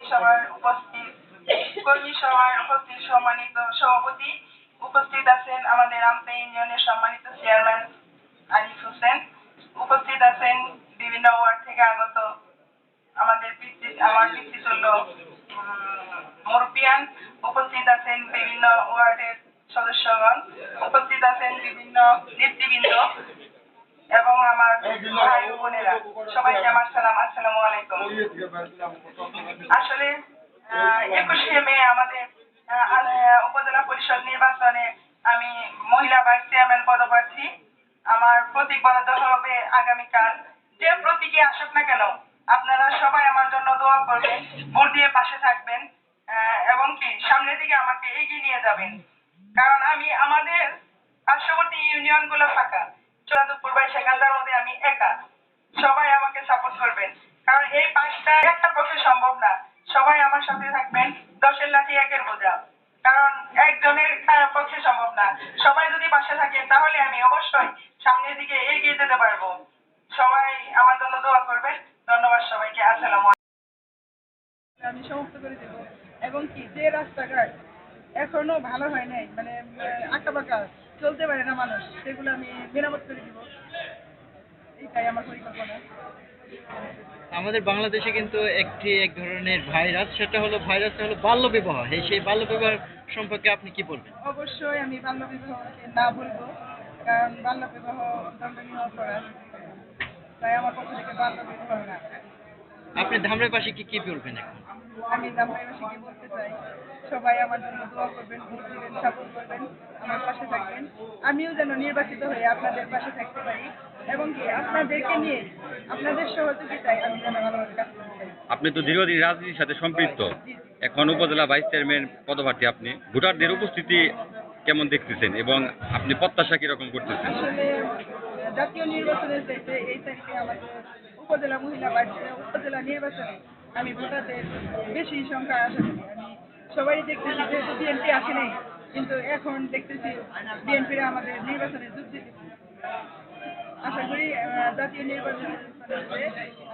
সভায় উপস্থিত কর্মী সভায় উপস্থিত সম্মানিত সভাপতি, উপস্থিত আছেন আমাদের আমতা ইউনিয়নের সম্মানিত চেয়ারম্যান আরিফ হোসেন, উপস্থিত আছেন বিভিন্ন ওয়ার্ড থেকে আগত আমার পিতৃতুল্য মুরব্বিয়ান, উপস্থিত আছেন বিভিন্ন ওয়ার্ডের সদস্যগণ, উপস্থিত আছেন বিভিন্ন নেতৃবৃন্দ এবং আমার ভাই বোনেরা, সবাইকে আমার সালাম, আসসালামু আলাইকুম। আসলে 21শে মে আমাদের উপজেলা পরিষদ নির্বাচনে আমি মহিলা ভাইস চেয়ারম্যান পদপ্রার্থী। আমার প্রতীক বরাদ্দ হবে আগামীকাল। যে প্রতীকে আসুক না কেন আপনারা সবাই আমার জন্য দোয়া করবেন, ভোট দিয়ে পাশে থাকবেন এবং কি সামনের দিকে আমাকে এগিয়ে নিয়ে যাবেন। কারণ আমি আমাদের পার্শ্ববর্তী ইউনিয়ন গুলো ফাঁকা, চৌরাদপুর বাই সেখানটার মধ্যে আমি একা। সবাই আমাকে সাপোর্ট করবেন, কারণ এই পাঁচটা একটার পক্ষে সম্ভব না। সবাই আমার সাথে থাকবেন, 10-এর লাঠি 1-এর বোঝা, কারণ একজনের পক্ষে সম্ভব না। সবাই যদি পাশে থাকে তাহলে আমি অবশ্যই সামনের দিকে এগিয়ে যেতে পারবো। সবাই আমার জন্য দোয়া করবেন। ধন্যবাদ সবাইকে। আসসালামু আলাইকুম। আমি সমাপ্ত করে দেব এবং কি যে রাস্তাঘাট এখনো ভালো হয় নাই, মানে আঁকাবাঁকা চলতে পারে না মানুষ, সেগুলো আমি মেরামত করে দিব, এইটাই আমার পরিকল্পনা। আমাদের বাংলাদেশে কিন্তু এক ধরনের সেটা হলো বাল্য বিবাহ। সেই বাল্য বিবাহ সম্পর্কে আপনি কি বলবেন? অবশ্যই আমি বাল্য বিবাহকে না বলবো, কারণ বাল্য বিবাহ দণ্ডনীয় অপরাধ, তাই আমার পক্ষ থেকে বাল্য বিবাহ না। আপনি ধামরাইবাসীকে কি বলবেন এখন? আমি ধামরাইবাসীকে বলতে চাই, সবাই আমার জন্য দোয়া করবেন, ভোট দিবেন, সাপোর্ট করবেন, আমার পাশে থাকবেন। আমিও যেন নির্বাচিত হয়ে আপনাদের পাশে থাকতে পারি এবং কি আপনাদেরকে নিয়ে আপনাদের সহযোগিতায় আমি যেন ভালোভাবে কাজ করতে পারি। আপনি তো দীর্ঘদিন রাজনীতির সাথে সম্পৃক্ত, এখন উপজেলা ভাইস চেয়ারম্যান পদপ্রার্থী। আপনি ভোটারদের উপস্থিতি কেমন দেখতেছেন এবং আপনি প্রত্যাশা কিরকম করতেছেন? আসলে জাতীয় নির্বাচনের চাইতে এই তারিখে আমাদের উপজেলা মহিলা উপজেলা নির্বাচনে আমি ভোটারদের বেশি সংখ্যা আশা করি। আমি সবাই দেখতেছি, যেহেতু বিএনপি আসে নাই, কিন্তু এখন দেখতেছি বিএনপিরা আমাদের নির্বাচনে যোগ দিতেছে। আশা করি জাতীয় নির্বাচনের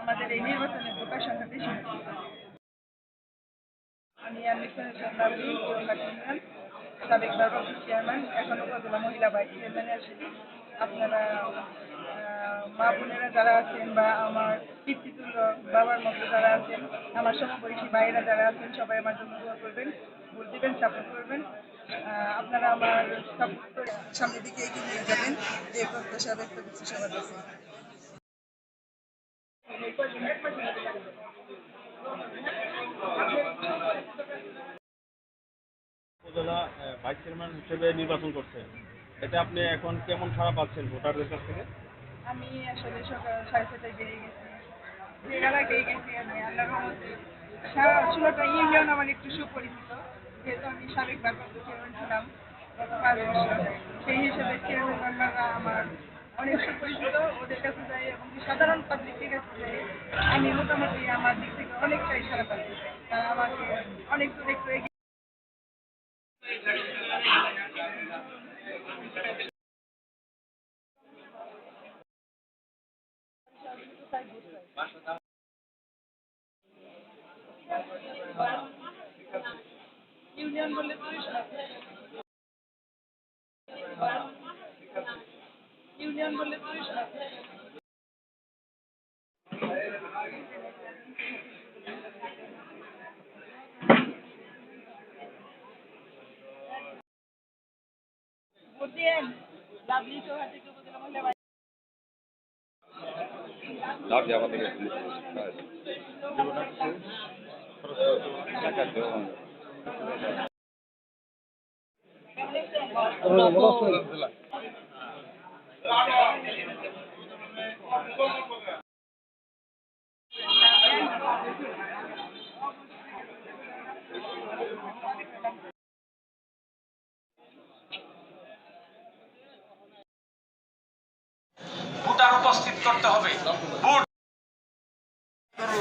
আমাদের এই নির্বাচনে ভোটার সংখ্যা বেশি হবে। আমি সাবেক ভারপ্রাপ্ত চেয়ারম্যান, এখন উপজেলা মহিলা ভাইস চেয়ারম্যানে আসছি। আপনারা মা বোনেরা যারা আছেন বা আমার পিতৃতুল্য বাবার মতো যারা আছেন, আমার সমবয়সী ভাইয়েরা যারা আছেন, সবাই আমার জন্য দোয়া করবেন, ভোট দিবেন, সাপোর্ট করবেন। আপনারা আমার সাপোর্ট করে সামনের দিকে এগিয়ে নিয়ে যাবেন, এই প্রত্যাশা ব্যক্ত করছি সবার কাছে। উপজেলা ভাইস চেয়ারম্যান হিসেবে নির্বাচন করছেন, এতে আপনি এখন কেমন সাড়া পাচ্ছেন ভোটারদের কাছ থেকে? আমি আসলে সকাল 6:30টায় বেরিয়ে গেছি, যে এলাকায় গেছি আমি আল্লাহর রহমতে 16টা ইউনিয়ন আমার একটু সুপরিচিত, যেহেতু আমি সাবেক ভারপ্রাপ্ত চেয়ারম্যান ছিলাম গত 5 বছর। সেই হিসেবে চেয়ারম্যান মেম্বাররা আমার অনেক সুপরিচিত, ওদের কাছে যাই এবং সাধারণ পাবলিকের কাছে যাই। আমি মোটামুটি আমার দিক থেকে অনেকটাই সাড়া পাচ্ছি, তারা আমাকে অনেক দূর একটু এগিয়ে। ইউনিয়ন বললে ইউনিয়ন বললে বুঝিয়েন লাভলি চৌহাটি উপজেলা মহিলা ভোটার উপস্থিত করতে হবে। ভোট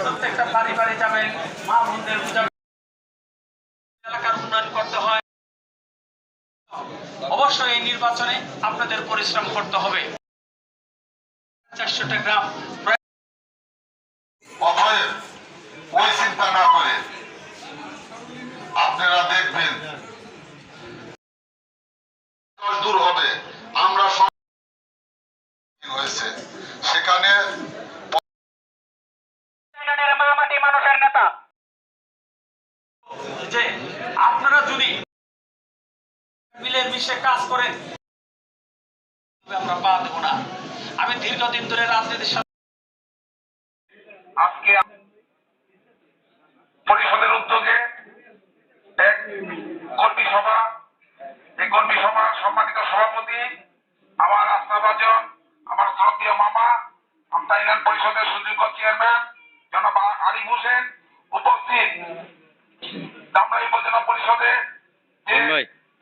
প্রত্যেকটা বাড়ি বাড়ি যাবেন, মা বোনদের বুঝাবেন, এলাকার উন্নয়ন করতে হয়। অবশ্যই এই নির্বাচনে আপনাদের পরিশ্রম করতে হবে। 400টা গ্রাম ওই চিন্তা না করে আপনারা দেখবেন দূর হবে। আমরা হয়েছে সেখানে মাটি মানুষের নেতা যে আপনারা যদি মিলে মিশে কাজ করেন আমরা পা দেব না। আমি দীর্ঘদিন ধরে রাজনীতির সাথে আজকে পরিষদের উদ্যোগে এক কর্মী সভা, এই কর্মী সভা সম্মানিত সভাপতি আমার আস্থাভাজন, আমার শ্রদ্ধেয় মামা, আমতা ইউনিয়ন পরিষদের সুযোগ্য চেয়ারম্যান জনাব আরিফ হোসেন উপস্থিত। দামরাই উপজেলা পরিষদে যে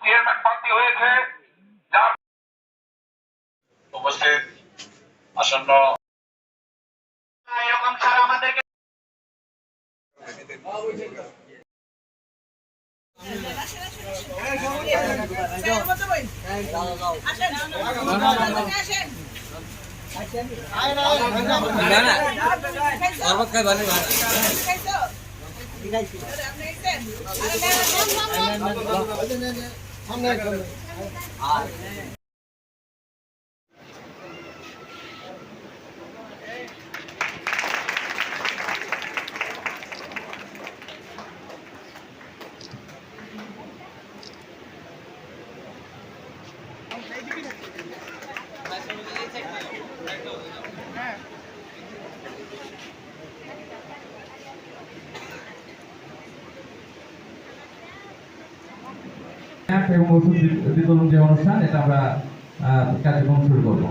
চেয়ারম্যান প্রার্থী হয়েছে, যার উপস্থিত আসন্ন এরকম ছাড়া আমাদেরকে এবং ওষুধ বিতরণ যে অনুষ্ঠান, এটা আমরা কার্যক্রম শুরু করব।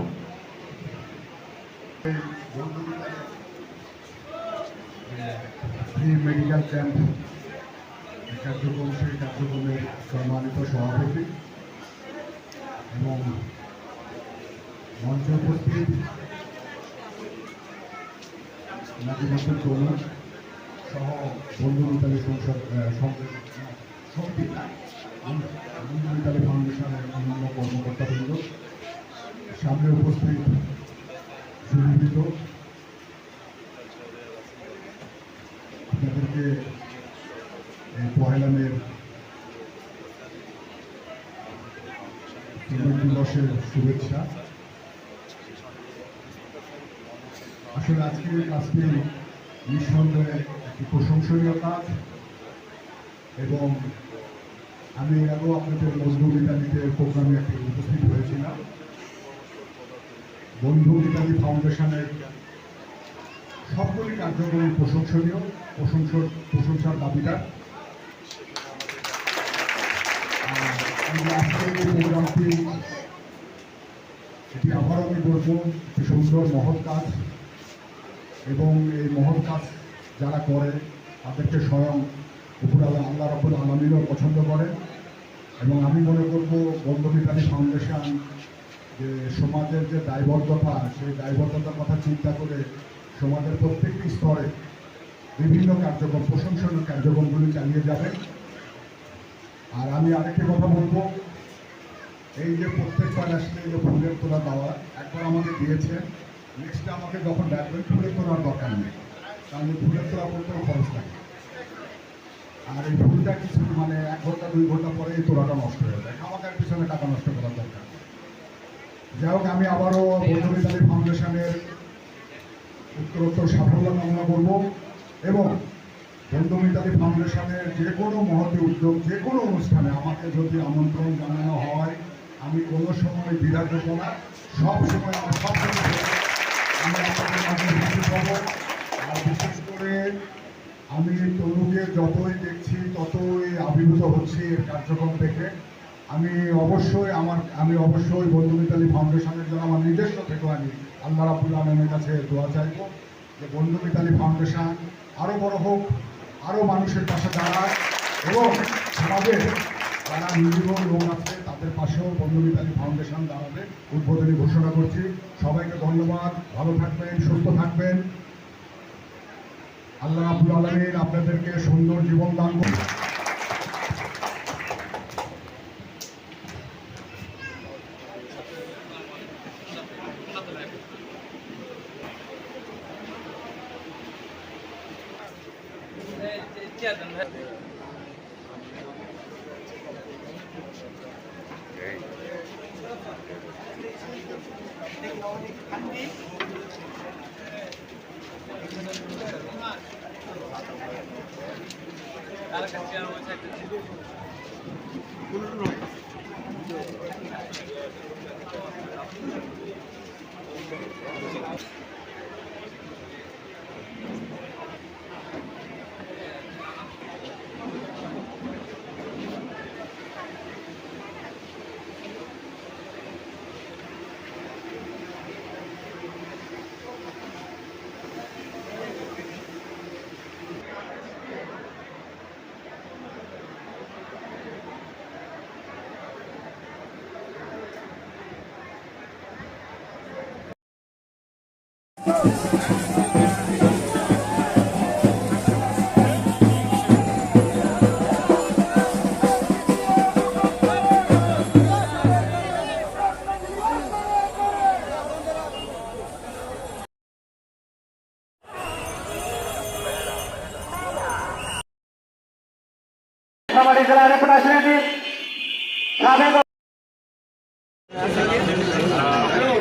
মেডিকেল ক্যাম্প কার্যক্রম, সেই কার্যক্রমের সম্মানিত সভাপতি এবং মঞ্চে উপস্থিত নাজিমাতুল তরুণ সহ বন্ধু মিতালী মিতালী ফাউন্ডেশনের অন্যান্য কর্মকর্তাবৃন্দ, সামনে উপস্থিত সুনির্মিত, আপনাদেরকে পহেলা মের দিবসের শুভেচ্ছা। আসলে আজকের কাজটি নিঃসন্দেহে একটি প্রশংসনীয় কাজ এবং আমি এর আগেও আপনাদের বন্ধু মিতালিতে প্রোগ্রামে একটি উপস্থিত হয়েছিলাম। বন্ধু মিতালি ফাউন্ডেশনের সবগুলি কার্যক্রম প্রশংসনীয়, প্রশংসার দাবিদার। আজকের এই প্রোগ্রামটি, এটি আবার আমি বলবো, একটি সুন্দর মহৎ কাজ এবং এই মহৎ কাজ যারা করে তাদেরকে স্বয়ং উপরওয়ালা আল্লাহ রাব্বুল আলামিনও পছন্দ করেন। এবং আমি মনে করব বন্ধু মিতালী ফাউন্ডেশন যে সমাজের যে দায়বদ্ধতা, সেই দায়বদ্ধতার কথা চিন্তা করে সমাজের প্রত্যেকটি স্তরে বিভিন্ন কার্যক্রম, প্রশংসনীয় কার্যক্রমগুলি চালিয়ে যাবে। আর আমি আরেকটি কথা বলবো, এই যে প্রত্যেকবার আসলে এই যে ফুলের তোলা দেওয়া, একবার আমাকে দিয়েছে, নেক্সটে আমাকে যখন ডাকবেন ফুলের তোলার দরকার নেই, কারণ ফুলের তোলা করতেও খরচ থাকে। আর এই ফুলটা কিছু মানে 1 ঘন্টা 2 ঘন্টা পরে এই তোলাটা নষ্ট হয়ে যায়, আমাদের পিছনে টাকা নষ্ট করার দরকার নেই। যাই হোক, আমি আবারও বন্ধু মিতালী ফাউন্ডেশনের উত্তরোত্তর সাফল্য কামনা করব এবং বন্ধু মিতালী ফাউন্ডেশনের যে কোনো মহতী উদ্যোগ, যে কোনো অনুষ্ঠানে আমাকে যদি আমন্ত্রণ জানানো হয়, আমি কোনো সময় দ্বিধা দেবো না, সব সময় আমি আপনাদের মাঝে উপস্থিত হব। আর বিশেষ করে আমি তরুণকে যতই দেখছি ততই আবির্ভূত হচ্ছি এর কার্যক্রম থেকে। আমি অবশ্যই বন্ধু মিতালী ফাউন্ডেশনের জন্য আমার নিজস্ব থেকেও আমি আল্লাহ রাব্বুল আলামিনের কাছে দোয়া চাইব যে বন্ধু মিতালী ফাউন্ডেশন আরও বড় হোক, আরও মানুষের পাশে দাঁড়ায় এবং সমাজের যারা নির্ভর লোক আছে তাদের পাশেও বন্ধু মিতালী ফাউন্ডেশন দাঁড়াবে। উদ্বোধনী ঘোষণা করছি। সবাইকে ধন্যবাদ, ভালো থাকবেন, সুস্থ থাকবেন। আল্লাহ রাব্বুল আলামিন আপনাদেরকে সুন্দর জীবন দান করুন।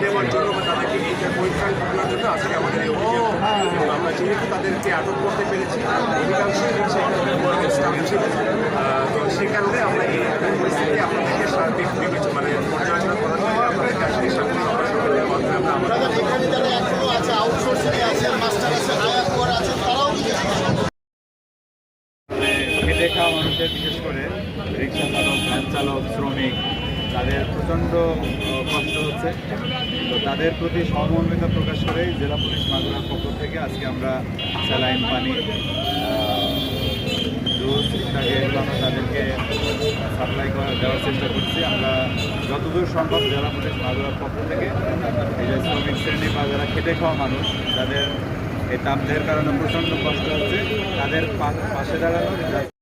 দেওয়ার জন্য বা তাদেরকে এইটার পরীক্ষায় ভাবনার জন্য আজকে আমাদের এই অভিযান এবং আমরা যেহেতু তাদেরকে আটক করতে পেরেছি অধিকাংশই হচ্ছে স্টাফ হিসেবে তো সেই কারণে আমরা এই পরিস্থিতি আপনাদেরকে সার্বিক মানে পর্যালোচনা করার জন্য আপনাদেরকে আসলে এই সামনে সবার মাধ্যমে আমরা এখানে যারা এখনো আছে আউটসোর্সিং আছে মাস্টার আছে হায়ার করা আছে তারাও খেটে খাওয়া মানুষের বিশেষ করে রিক্সা চালক ভ্যান চালক শ্রমিক তাদের প্রচণ্ড কষ্ট হচ্ছে। তো তাদের প্রতি সহমর্মিতা প্রকাশ করে জেলা পুলিশ মাগুরার পক্ষ থেকে আজকে আমরা স্যালাইন পানি জুস ইত্যাদি এগুলো আমরা তাদেরকে সাপ্লাই দেওয়ার চেষ্টা করছি। আমরা যতদূর সম্ভব জেলা পুলিশ মাগুরার পক্ষ থেকে এই যে শ্রমিক শ্রেণী বা যারা খেটে খাওয়া মানুষ যাদের এই তাপদের কারণে প্রচণ্ড কষ্ট হচ্ছে তাদের পাশে দাঁড়ানো